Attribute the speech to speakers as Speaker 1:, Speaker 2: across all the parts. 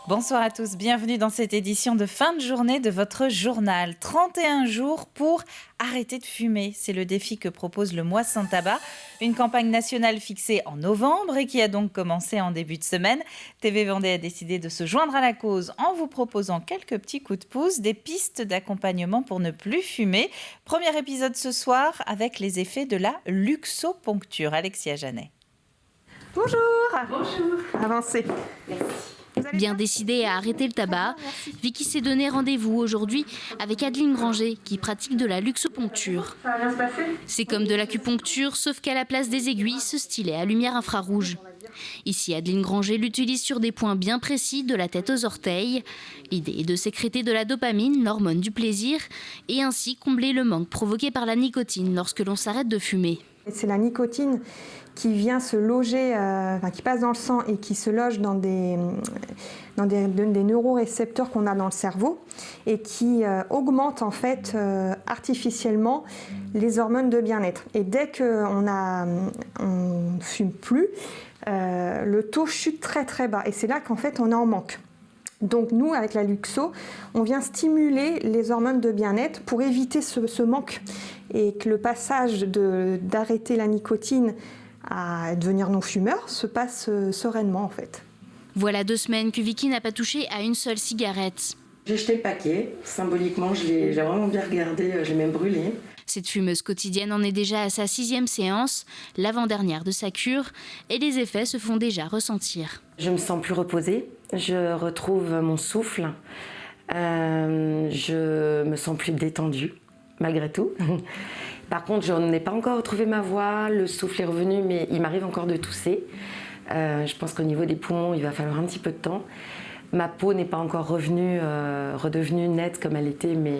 Speaker 1: Bonsoir à tous, bienvenue dans cette édition de fin de journée de votre journal. 31 jours pour arrêter de fumer, c'est le défi que propose le Mois sans tabac, une campagne nationale fixée en novembre et qui a donc commencé en début de semaine. TV Vendée a décidé de se joindre à la cause en vous proposant quelques petits coups de pouce, des pistes d'accompagnement pour ne plus fumer. Premier épisode ce soir avec les effets de la luxoponcture. Alexia Janet.
Speaker 2: Bonjour. Bonjour. Avancez.
Speaker 3: Merci. Bien décidée à arrêter le tabac, Vicky s'est donné rendez-vous aujourd'hui avec Adeline Granger qui pratique de la luxoponcture.
Speaker 2: Ça va bien se passer ?
Speaker 3: C'est comme de l'acupuncture sauf qu'à la place des aiguilles, ce stylet à lumière infrarouge. Ici, Adeline Granger l'utilise sur des points bien précis de la tête aux orteils. L'idée est de sécréter de la dopamine, l'hormone du plaisir, et ainsi combler le manque provoqué par la nicotine lorsque l'on s'arrête de fumer.
Speaker 2: C'est la nicotine qui vient se loger, qui passe dans le sang et qui se loge dans des neurorécepteurs qu'on a dans le cerveau et qui augmente en fait artificiellement les hormones de bien-être. Et dès qu'on ne fume plus, le taux chute très très bas et c'est là qu'en fait on est en manque. Donc nous, avec la luxo, on vient stimuler les hormones de bien-être pour éviter ce manque et que le passage d'arrêter la nicotine à devenir non-fumeur se passe sereinement en fait.
Speaker 3: Voilà 2 semaines que Vicky n'a pas touché à une seule cigarette.
Speaker 4: J'ai jeté le paquet, symboliquement j'ai vraiment bien regardé, j'ai même brûlé.
Speaker 3: Cette fumeuse quotidienne en est déjà à sa 6e séance, l'avant-dernière de sa cure, et les effets se font déjà ressentir.
Speaker 4: Je me sens plus reposée, je retrouve mon souffle, je me sens plus détendue, malgré tout. Par contre, je n'ai pas encore retrouvé ma voix, le souffle est revenu, mais il m'arrive encore de tousser. Je pense qu'au niveau des poumons, il va falloir un petit peu de temps. Ma peau n'est pas encore redevenue nette comme elle était, mais...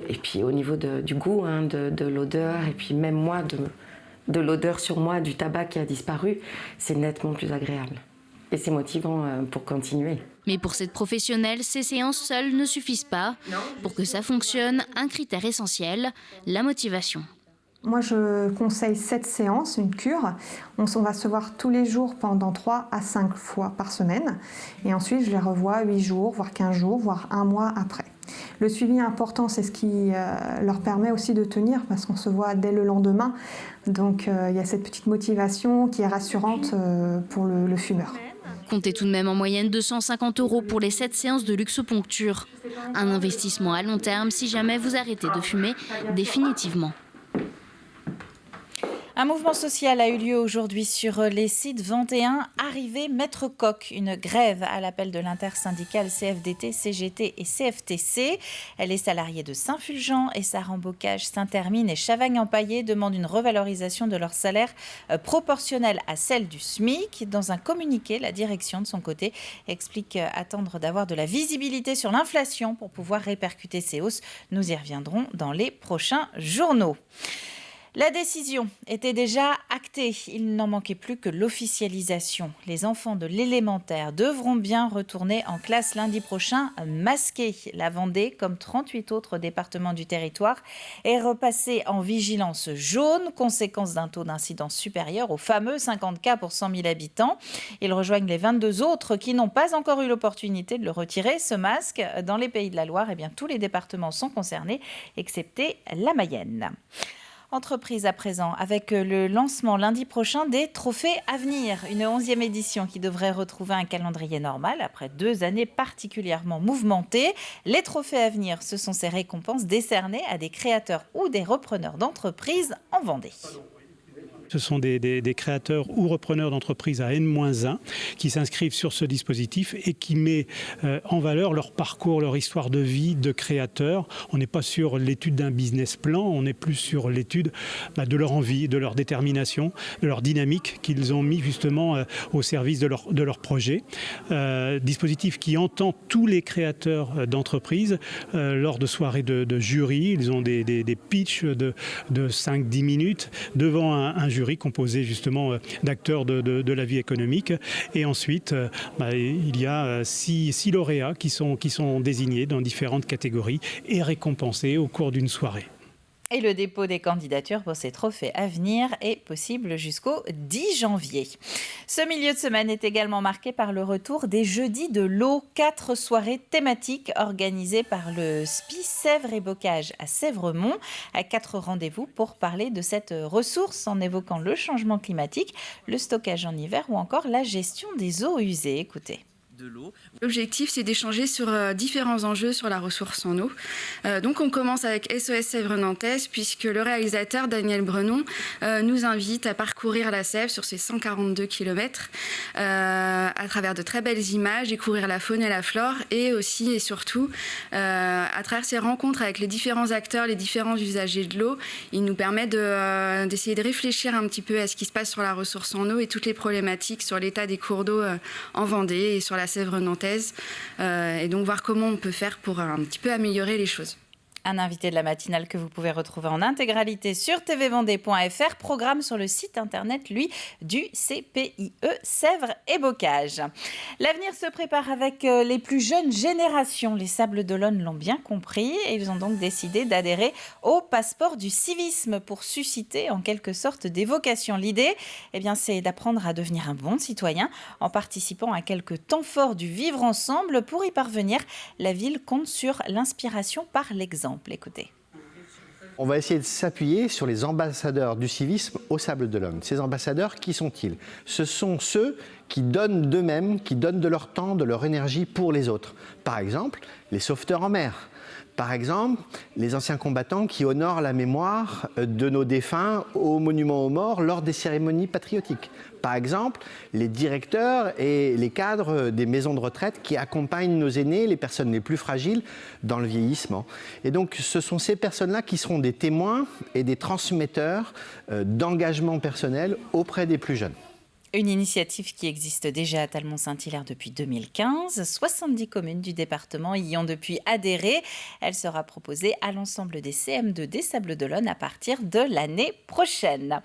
Speaker 4: Et puis au niveau du goût, de l'odeur, et puis même moi, de l'odeur sur moi, du tabac qui a disparu, c'est nettement plus agréable. Et c'est motivant pour continuer.
Speaker 3: Mais pour cette professionnelle, ces séances seules ne suffisent pas. Pour que ça fonctionne, un critère essentiel, la motivation.
Speaker 2: Moi, je conseille 7 séances, une cure. On va se voir tous les jours pendant 3 à 5 fois par semaine. Et ensuite, je les revois 8 jours, voire 15 jours, voire 1 mois après. Le suivi important, c'est ce qui leur permet aussi de tenir parce qu'on se voit dès le lendemain. Donc, il y a cette petite motivation qui est rassurante pour le fumeur.
Speaker 3: Comptez tout de même en moyenne 250 € pour les 7 séances de luxoponcture. Un investissement à long terme si jamais vous arrêtez de fumer définitivement.
Speaker 1: Un mouvement social a eu lieu aujourd'hui sur les sites vendéens. Arrivée Maître Coq, une grève à l'appel de l'intersyndicale CFDT, CGT et CFTC. Les salariés de Saint-Fulgent et Sarambocage, Saint-Hermine et Chavagne-en-Paillé demandent une revalorisation de leur salaire proportionnelle à celle du SMIC. Dans un communiqué, la direction de son côté explique attendre d'avoir de la visibilité sur l'inflation pour pouvoir répercuter ces hausses. Nous y reviendrons dans les prochains journaux. La décision était déjà actée. Il n'en manquait plus que l'officialisation. Les enfants de l'élémentaire devront bien retourner en classe lundi prochain masqués. La Vendée, comme 38 autres départements du territoire, est repassée en vigilance jaune, conséquence d'un taux d'incidence supérieur aux fameux 50 cas pour 100 000 habitants. Ils rejoignent les 22 autres qui n'ont pas encore eu l'opportunité de le retirer, ce masque. Dans les Pays de la Loire, tous les départements sont concernés, excepté la Mayenne. Entreprise à présent, avec le lancement lundi prochain des Trophées Avenir, une 11e édition qui devrait retrouver un calendrier normal après 2 années particulièrement mouvementées. Les Trophées Avenir, ce sont ces récompenses décernées à des créateurs ou des repreneurs d'entreprises en Vendée.
Speaker 5: Ce sont des créateurs ou repreneurs d'entreprises à N-1 qui s'inscrivent sur ce dispositif et qui met en valeur leur parcours, leur histoire de vie de créateurs. On n'est pas sur l'étude d'un business plan, on est plus sur l'étude de leur envie, de leur détermination, de leur dynamique qu'ils ont mis justement au service de leur projet. Dispositif qui entend tous les créateurs d'entreprises lors de soirées de jury. Ils ont des pitchs de 5-10 minutes devant un jury composé justement d'acteurs de la vie économique. Et ensuite, il y a 6 lauréats qui sont désignés dans différentes catégories et récompensés au cours d'une soirée.
Speaker 1: Et le dépôt des candidatures pour ces trophées à venir est possible jusqu'au 10 janvier. Ce milieu de semaine est également marqué par le retour des Jeudis de l'eau. 4 soirées thématiques organisées par le SPI Sèvres et Bocage à Sèvremont. 4 rendez-vous pour parler de cette ressource en évoquant le changement climatique, le stockage en hiver ou encore la gestion des eaux usées. Écoutez.
Speaker 6: De l'eau. L'objectif, c'est d'échanger sur différents enjeux sur la ressource en eau. Donc, on commence avec SOS Sèvres Nantaise, puisque le réalisateur Daniel Brenon nous invite à parcourir la Sèvre sur ses 142 km à travers de très belles images, découvrir la faune et la flore, et aussi et surtout, à travers ces rencontres avec les différents acteurs, les différents usagers de l'eau, il nous permet d'essayer de réfléchir un petit peu à ce qui se passe sur la ressource en eau et toutes les problématiques sur l'état des cours d'eau en Vendée et sur la Sèvre nantaise, et donc voir comment on peut faire pour un petit peu améliorer les choses.
Speaker 1: Un invité de la matinale que vous pouvez retrouver en intégralité sur tvvendée.fr, programme sur le site internet, lui, du CPIE Sèvres et Bocage. L'avenir se prépare avec les plus jeunes générations. Les Sables d'Olonne l'ont bien compris et ils ont donc décidé d'adhérer au passeport du civisme pour susciter en quelque sorte des vocations. L'idée, c'est d'apprendre à devenir un bon citoyen en participant à quelques temps forts du vivre ensemble. Pour y parvenir, la ville compte sur l'inspiration par l'exemple. Écoutez.
Speaker 7: On va essayer de s'appuyer sur les ambassadeurs du civisme aux Sables d'Olonne. Ces ambassadeurs, qui sont-ils ? Ce sont ceux qui donnent d'eux-mêmes, qui donnent de leur temps, de leur énergie pour les autres. Par exemple, les sauveteurs en mer. Par exemple, les anciens combattants qui honorent la mémoire de nos défunts au monument aux morts lors des cérémonies patriotiques. Par exemple, les directeurs et les cadres des maisons de retraite qui accompagnent nos aînés, les personnes les plus fragiles, dans le vieillissement. Et donc, ce sont ces personnes-là qui seront des témoins et des transmetteurs d'engagement personnel auprès des plus jeunes.
Speaker 1: Une initiative qui existe déjà à Talmont-Saint-Hilaire depuis 2015. 70 communes du département y ont depuis adhéré. Elle sera proposée à l'ensemble des CM2 des Sables d'Olonne à partir de l'année prochaine.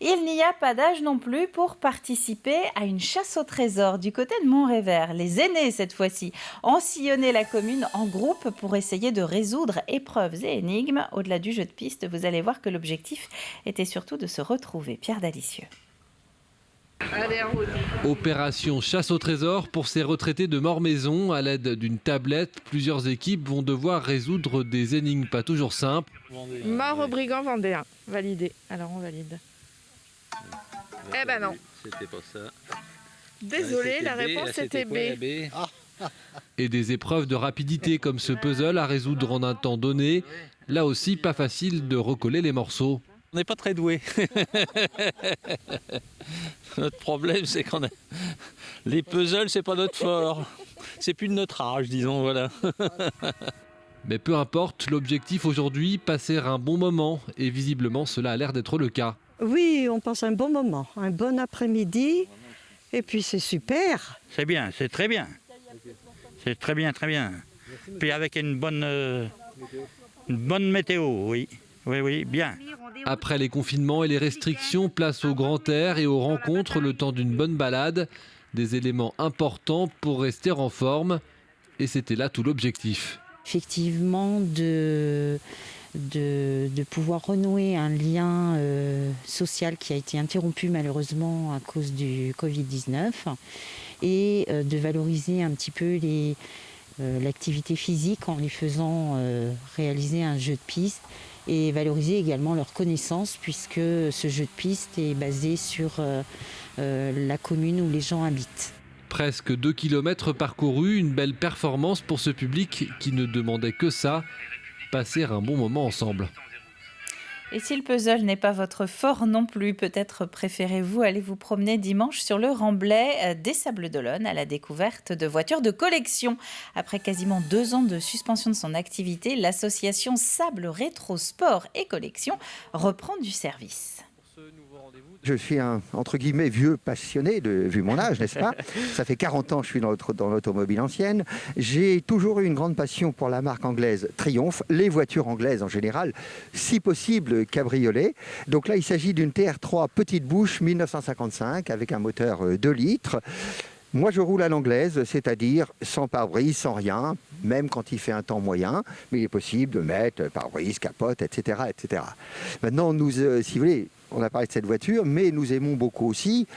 Speaker 1: Il n'y a pas d'âge non plus pour participer à une chasse au trésor du côté de Montrévert. Les aînés, cette fois-ci, ont sillonné la commune en groupe pour essayer de résoudre épreuves et énigmes. Au-delà du jeu de piste, vous allez voir que l'objectif était surtout de se retrouver. Pierre Dalicieux.
Speaker 8: Opération chasse au trésor pour ces retraités de Mormaison. À l'aide d'une tablette, plusieurs équipes vont devoir résoudre des énigmes pas toujours simples.
Speaker 9: Mort aux brigands vendéens. Validé. Alors on valide. Eh ben non.
Speaker 10: C'était pas ça.
Speaker 9: Désolé, la réponse était B.
Speaker 8: Et des épreuves de rapidité comme ce puzzle à résoudre en un temps donné. Là aussi, pas facile de recoller les morceaux.
Speaker 10: On n'est pas très doués. Notre problème, c'est qu'on a... Les puzzles, c'est pas notre fort. C'est plus de notre âge, disons, voilà.
Speaker 8: Mais peu importe, l'objectif aujourd'hui, passer un bon moment. Et visiblement, cela a l'air d'être le cas.
Speaker 11: Oui, on passe un bon moment, un bon après-midi. Et puis c'est super.
Speaker 10: C'est bien, c'est très bien. C'est très bien, très bien. Puis avec une bonne météo, oui. Oui, bien.
Speaker 8: Après les confinements et les restrictions, place au grand air et aux rencontres le temps d'une bonne balade. Des éléments importants pour rester en forme. Et c'était là tout l'objectif.
Speaker 11: Effectivement, de pouvoir renouer un lien social qui a été interrompu malheureusement à cause du Covid-19 et de valoriser un petit peu l'activité physique en les faisant réaliser un jeu de piste. Et valoriser également leurs connaissances puisque ce jeu de piste est basé sur la commune où les gens habitent.
Speaker 8: Presque 2 km parcourus, une belle performance pour ce public qui ne demandait que ça, passer un bon moment ensemble.
Speaker 1: Et si le puzzle n'est pas votre fort non plus, peut-être préférez-vous aller vous promener dimanche sur le remblai des Sables d'Olonne à la découverte de voitures de collection. Après quasiment 2 ans de suspension de son activité, l'association Sable Rétro Sport et Collection reprend du service.
Speaker 12: Je suis un, entre guillemets, vieux passionné, vu mon âge, n'est-ce pas ? Ça fait 40 ans que je suis dans l'automobile ancienne. J'ai toujours eu une grande passion pour la marque anglaise Triumph, les voitures anglaises en général, si possible cabriolet. Donc là, il s'agit d'une TR3 petite bouche 1955 avec un moteur 2 litres. Moi, je roule à l'anglaise, c'est-à-dire sans pare-brise, sans rien, même quand il fait un temps moyen, mais il est possible de mettre pare-brise, capote, etc., etc. Maintenant, nous, si vous voulez, on a parlé de cette voiture, mais nous aimons beaucoup aussi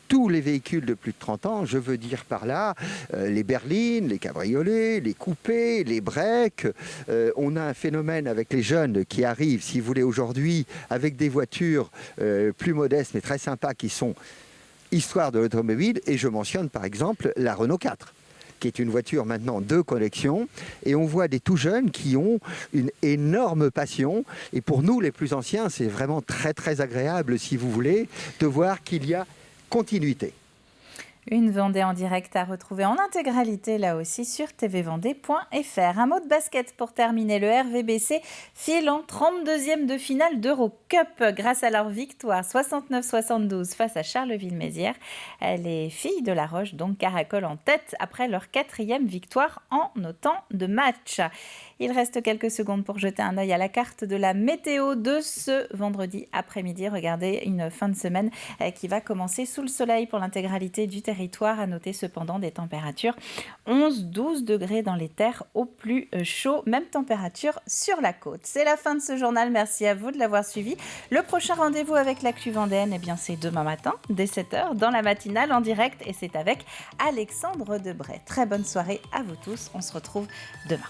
Speaker 12: tous les véhicules de plus de 30 ans, je veux dire par là, les berlines, les cabriolets, les coupés, les breaks. On a un phénomène avec les jeunes qui arrivent, si vous voulez, aujourd'hui, avec des voitures plus modestes mais très sympas qui sont histoire de l'automobile. Et je mentionne par exemple la Renault 4, qui est une voiture maintenant de collection. Et on voit des tout jeunes qui ont une énorme passion. Et pour nous, les plus anciens, c'est vraiment très très agréable, si vous voulez, de voir qu'il y a continuité.
Speaker 1: Une Vendée en direct à retrouver en intégralité là aussi sur tvvendée.fr. Un mot de basket pour terminer. Le RVBC file en 32e de finale d'Eurocup grâce à leur victoire 69-72 face à Charleville-Mézières. Les filles de La Roche donc caracolent en tête après leur 4e victoire en autant de matchs. Il reste quelques secondes pour jeter un œil à la carte de la météo de ce vendredi après-midi. Regardez, une fin de semaine qui va commencer sous le soleil pour l'intégralité du territoire. À noter cependant des températures 11-12 degrés dans les terres au plus chaud. Même température sur la côte. C'est la fin de ce journal. Merci à vous de l'avoir suivi. Le prochain rendez-vous avec l'actu vendéenne, eh bien, c'est demain matin dès 7h dans la matinale en direct. Et c'est avec Alexandre Debray. Très bonne soirée à vous tous. On se retrouve demain.